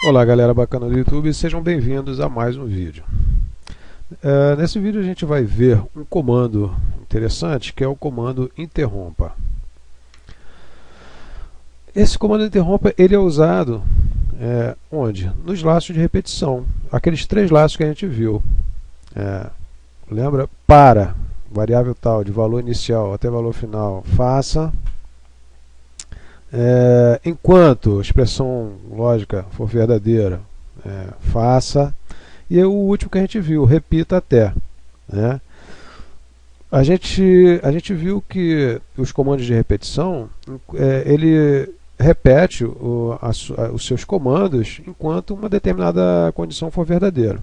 Olá galera bacana do YouTube, sejam bem-vindos a mais um vídeo. Nesse vídeo a gente vai ver um comando interessante que é o comando interrompa. Esse comando interrompa ele é usado onde? Nos laços de repetição, aqueles três laços que a gente viu. Lembra? Para, variável tal, de valor inicial até valor final, faça. Enquanto a expressão lógica for verdadeira, faça. E o último que a gente viu, repita até. Né? A gente viu que os comandos de repetição, ele repete os seus comandos enquanto uma determinada condição for verdadeira.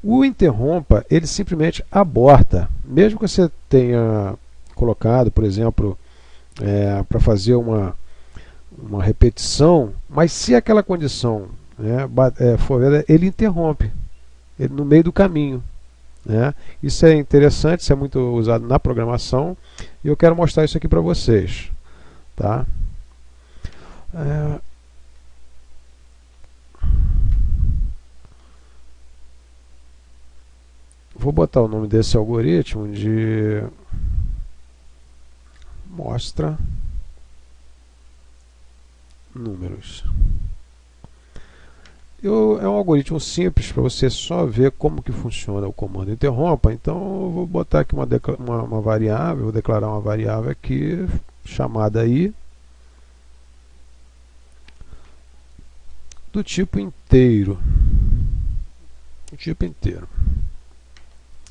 O interrompa, ele simplesmente aborta. Mesmo que você tenha colocado, por exemplo, para fazer uma repetição, mas se aquela condição for verdadeira, ele interrompe ele no meio do caminho. Isso é interessante, isso é muito usado na programação e eu quero mostrar isso aqui para vocês. Tá? Vou botar o nome desse algoritmo de mostra números. É um algoritmo simples para você só ver como que funciona o comando interrompa. Então eu vou botar aqui uma variável, vou declarar uma variável aqui chamada i do tipo inteiro. O tipo inteiro.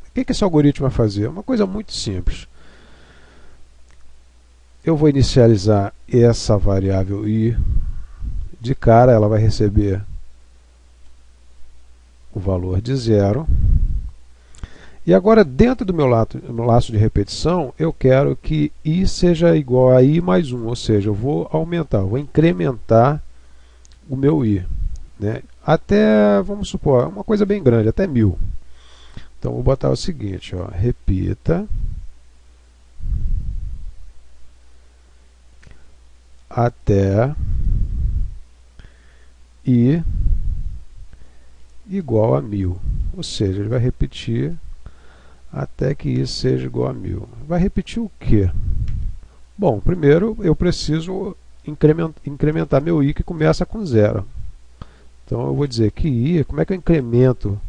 O que esse algoritmo vai fazer? Uma coisa muito simples. Eu vou inicializar essa variável i. De cara ela vai receber o valor de 0. E agora dentro do meu laço de repetição eu quero que i seja igual a i mais 1, ou seja, eu vou aumentar, vou incrementar o meu i, até, vamos supor, uma coisa bem grande, até 1000. Então vou botar o seguinte, repita até i igual a 1000, ou seja, ele vai repetir até que i seja igual a 1000. Vai repetir o que? Bom, primeiro eu preciso incrementar meu i que começa com 0. Então eu vou dizer que i, como é que eu incremento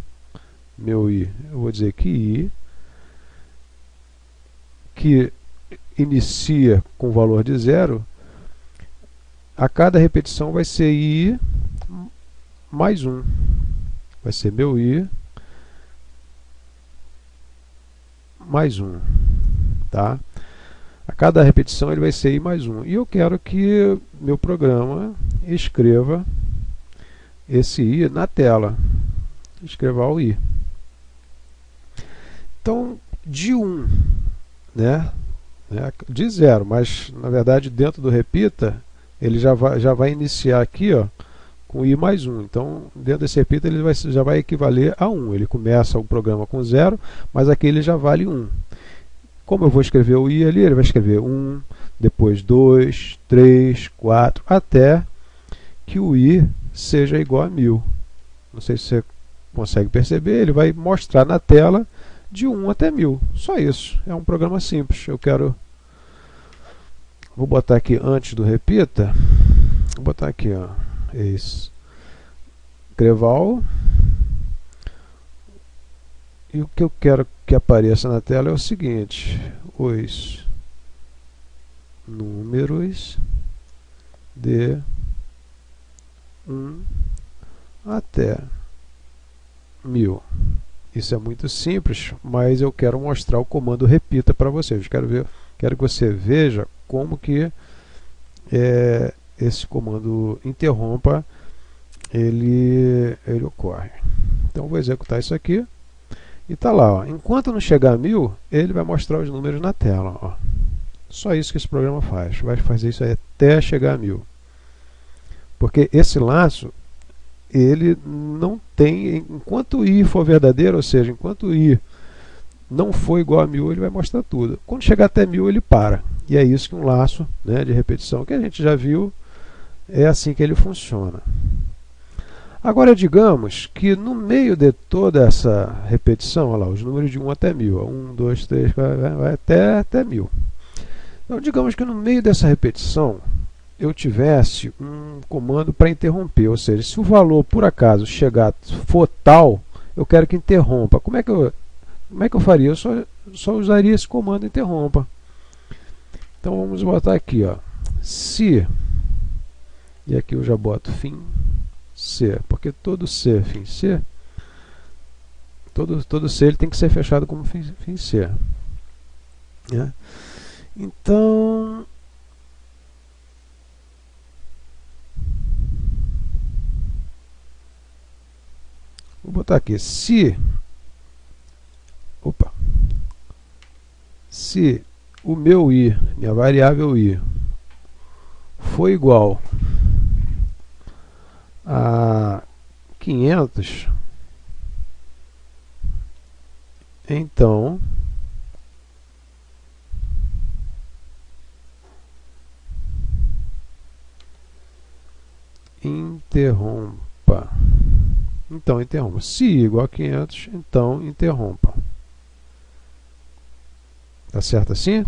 meu i? Eu vou dizer que i que inicia com o valor de 0, a cada repetição vai ser i mais 1. Vai ser meu i mais 1. Tá? A cada repetição ele vai ser i mais 1. E eu quero que meu programa escreva esse i na tela. Escreva o i. Então, de 1, de 0, mas na verdade dentro do repita, ele já vai iniciar aqui, com i mais 1. Então, dentro desse repita, ele já vai equivaler a 1. Ele começa o programa com 0, mas aqui ele já vale 1. Como eu vou escrever o i ali, ele vai escrever 1, depois 2, 3, 4, até que o i seja igual a 1000. Não sei se você consegue perceber, ele vai mostrar na tela de 1 até 1000. Só isso. É um programa simples. Vou botar aqui antes do repita. Vou botar aqui, isso. Greval. E o que eu quero que apareça na tela é o seguinte: os números de 1 até 1000. Isso é muito simples, mas eu quero mostrar o comando repita para vocês. Quero que você veja como que esse comando interrompa ele ocorre. Então vou executar isso aqui e está lá, enquanto não chegar a 1000 ele vai mostrar os números na tela. Só isso que esse programa faz, vai fazer isso aí até chegar a 1000, porque esse laço ele não tem, enquanto i for verdadeiro, ou seja, enquanto i não for igual a 1000, ele vai mostrar tudo. Quando chegar até 1000 ele para, e é isso que um laço de repetição que a gente já viu, é assim que ele funciona. Agora, digamos que no meio de toda essa repetição, olha lá, os números de 1 até 1000, 1, 2, 3, vai até 1000. Então, digamos que no meio dessa repetição eu tivesse um comando para interromper, ou seja, se o valor por acaso for tal, eu quero que interrompa. Como é que eu faria? Eu só usaria esse comando interrompa. Então vamos botar aqui, ó, se, e aqui eu já boto fim C, porque todo C, fim C, todo C ele tem que ser fechado como fim C. Né? Então, vou botar aqui, se o meu i, minha variável i, for igual a 500, então interrompa. Então interrompa. Se i igual a 500, então interrompa. Tá certo assim?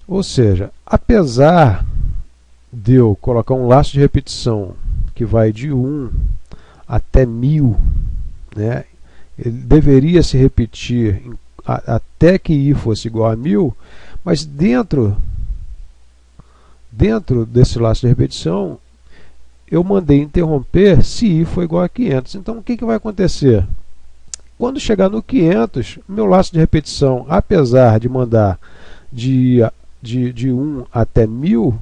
Ou seja, apesar de eu colocar um laço de repetição que vai de 1 até 1000, né, ele deveria se repetir até que i fosse igual a 1000, mas dentro desse laço de repetição eu mandei interromper se i for igual a 500. Então o que vai acontecer? Quando chegar no 500, meu laço de repetição, apesar de mandar de 1 até 1000,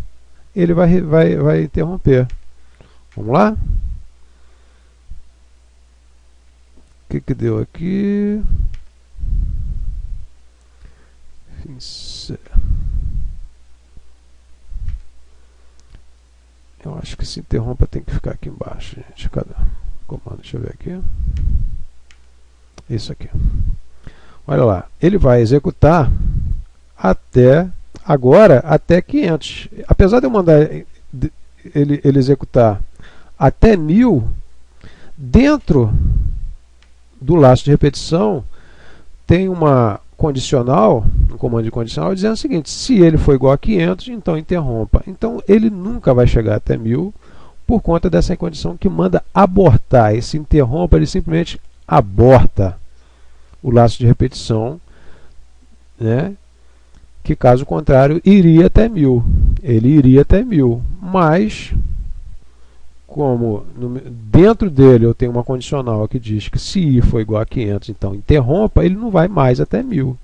ele vai interromper. Vamos lá? O que deu aqui? Eu acho que esse interrompa tem que ficar aqui embaixo, gente. Cada comando, deixa eu ver aqui. Isso aqui. Olha lá, ele vai executar até 500. Apesar de eu mandar ele executar até 1000, dentro do laço de repetição tem uma condicional, um comando de condicional dizendo o seguinte: se ele for igual a 500, então interrompa. Então ele nunca vai chegar até 1000 por conta dessa condição que manda abortar. Esse interrompa, ele simplesmente aborta o laço de repetição, né? Que caso contrário iria até 1000. Ele iria até 1000, mas como dentro dele eu tenho uma condicional que diz que se i for igual a 500, então interrompa, ele não vai mais até 1000,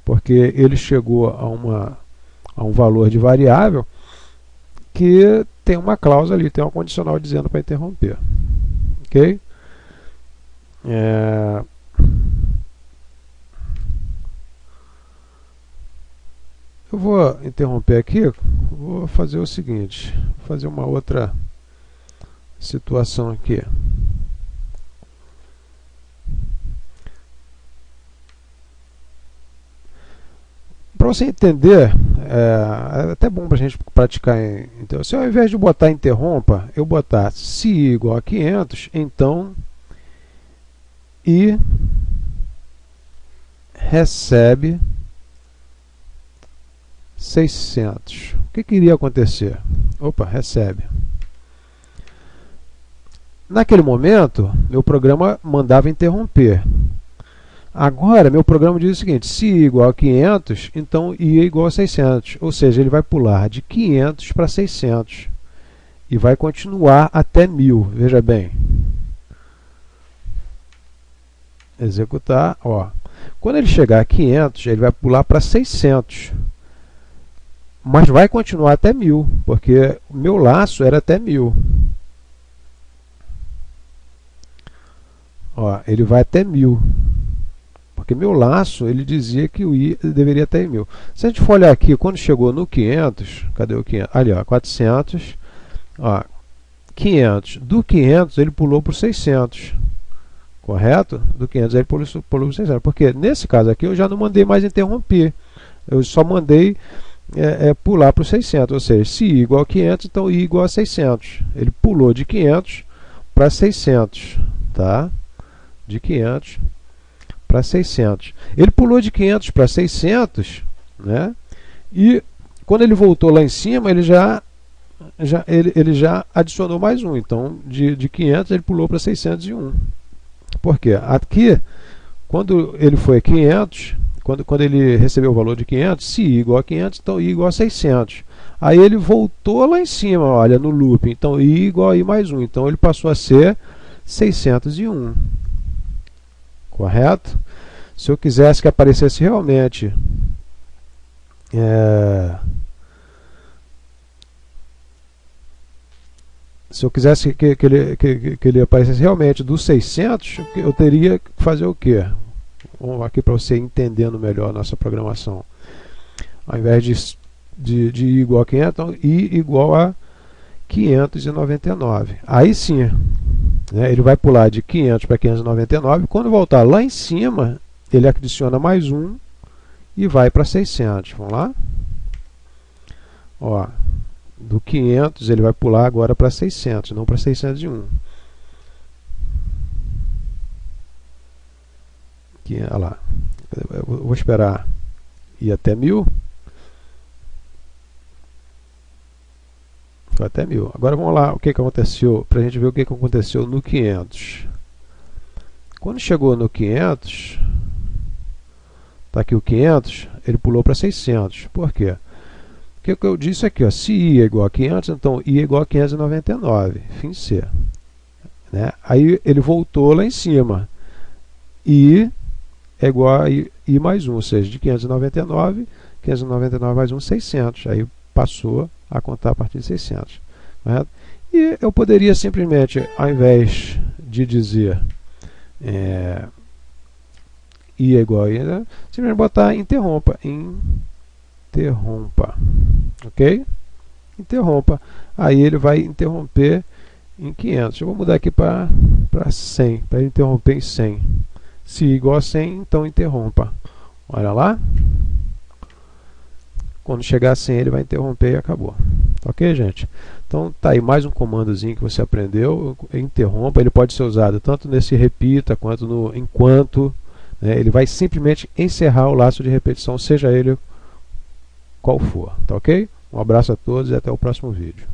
porque ele chegou a um valor de variável que tem uma cláusula ali, tem uma condicional dizendo para interromper. Ok? Eu vou interromper aqui, vou fazer o seguinte, vou fazer uma outra situação aqui. Para você entender, é até bom para a gente praticar. Então, se ao invés de botar interrompa, eu botar se i igual a 500, então i recebe 600. O que iria acontecer? Opa, recebe. Naquele momento, meu programa mandava interromper. Agora, meu programa diz o seguinte: se i igual a 500, então i é igual a 600. Ou seja, ele vai pular de 500 para 600. E vai continuar até 1000. Veja bem. Executar. Ó. Quando ele chegar a 500, ele vai pular para 600. Mas vai continuar até 1000, porque o meu laço era até 1000. Ó, ele vai até 1000. Porque meu laço, ele dizia que o i deveria estar em 1000. Se a gente for olhar aqui, quando chegou no 500, cadê o 500? Ali, ó, 400, ó, 500. Do 500, ele pulou para 600. Correto? Do 500, ele pulou para 600. Porque nesse caso aqui, eu já não mandei mais interromper. Eu só mandei pular para o 600, ou seja, se I igual a 500, então I igual a 600. Ele pulou de 500 para 600, tá? De 500 para 600. Ele pulou de 500 para 600, né? E quando ele voltou lá em cima, ele já adicionou mais um. Então, de 500 ele pulou para 601. Por quê? Aqui, quando ele foi a 500, quando ele recebeu o valor de 500, se I igual a 500, então I igual a 600. Aí ele voltou lá em cima, olha, no loop. Então, I igual a I mais 1. Então, ele passou a ser 601. Correto? Se eu quisesse que aparecesse realmente se eu quisesse que ele aparecesse realmente dos 600, eu teria que fazer o quê? Vamos aqui para você entendendo melhor a nossa programação. Ao invés de I igual a 500, então I igual a 599. Aí sim, né, ele vai pular de 500 para 599. Quando voltar lá em cima, ele adiciona mais um e vai para 600. Vamos lá? Ó, do 500 ele vai pular agora para 600, não para 601. Aqui, olha lá. Eu vou esperar ir até 1000. Foi até 1000. Agora vamos lá, o que aconteceu, para a gente ver o que aconteceu no 500. Quando chegou no 500, está aqui o 500, ele pulou para 600. Por quê? O que eu disse aqui, ó, se I é igual a 500, então I é igual a 599, fim C. Né? Aí ele voltou lá em cima. I é igual a I mais 1, ou seja, de 599 mais 1, 600. Aí passou a contar a partir de 600. Correto? E eu poderia simplesmente, ao invés de dizer I é igual a I, né, simplesmente botar interrompa. Interrompa. Ok? Interrompa. Aí ele vai interromper em 500. Eu vou mudar aqui para 100, para ele interromper em 100. Se igual a 100, então interrompa. Olha lá. Quando chegar a 100, ele vai interromper e acabou. Ok, gente? Então, tá aí mais um comandozinho que você aprendeu. Interrompa. Ele pode ser usado tanto nesse repita quanto no enquanto. Né? Ele vai simplesmente encerrar o laço de repetição, seja ele qual for. Tá ok? Um abraço a todos e até o próximo vídeo.